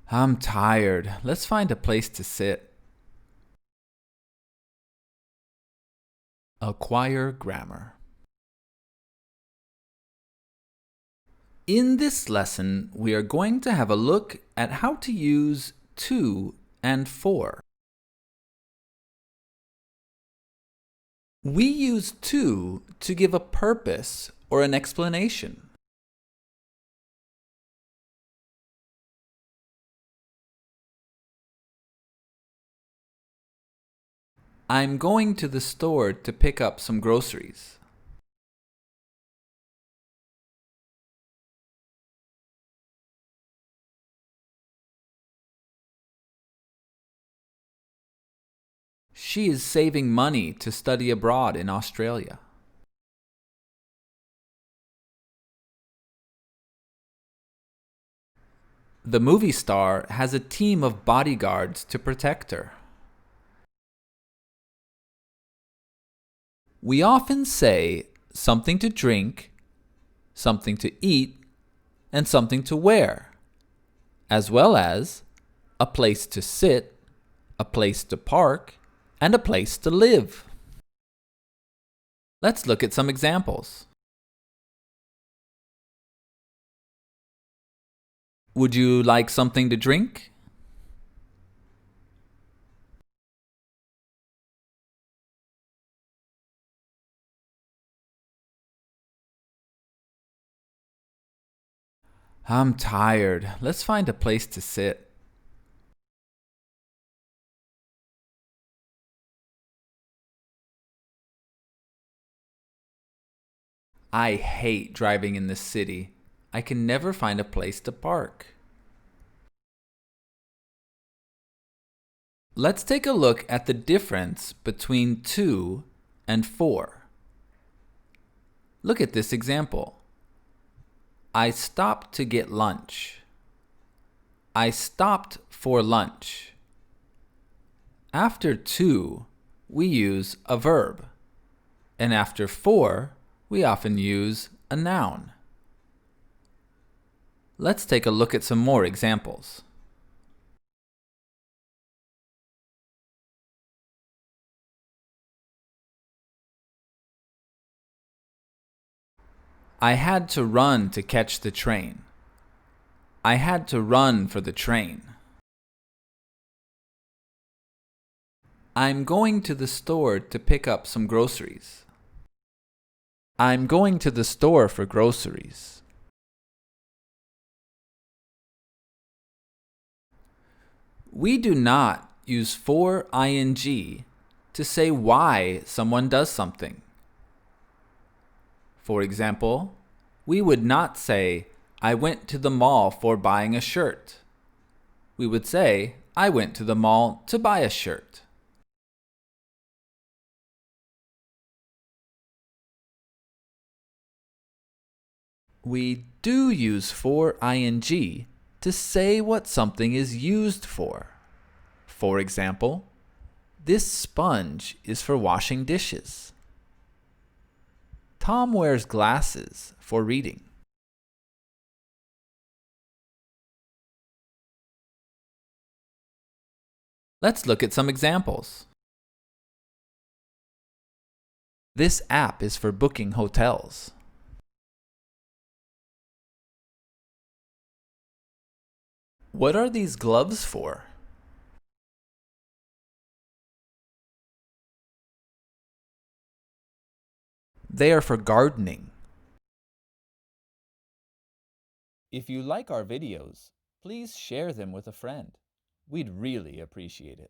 I'm tired. Let's find a place to sit. Acquire grammar. In this lesson, we are going to have a look at how to use to and for. We use to give a purpose or an explanation. I'm going to the store to pick up some groceries. She is saving money to study abroad in Australia. The movie star has a team of bodyguards to protect her. We often say something to drink, something to eat, and something to wear, as well as a place to sit, a place to park, and a place to live. Let's look at some examples. Would you like something to drink? I'm tired. Let's find a place to sit. I hate driving in the city. I can never find a place to park. Let's take a look at the difference between to and for. Look at this example. I stopped to get lunch. I stopped for lunch. After to, we use a verb. And after for, we often use a noun. Let's take a look at some more examples. I had to run to catch the train. I had to run for the train. I'm going to the store to pick up some groceries. I'm going to the store for groceries. We do not use for ing to say why someone does something. For example, we would not say, I went to the mall for buying a shirt. We would say, I went to the mall to buy a shirt. We do use for ing to say what something is used for. For example, this sponge is for washing dishes. Tom wears glasses for reading. Let's look at some examples. This app is for booking hotels. What are these gloves for? They are for gardening. If you like our videos, please share them with a friend. We'd really appreciate it.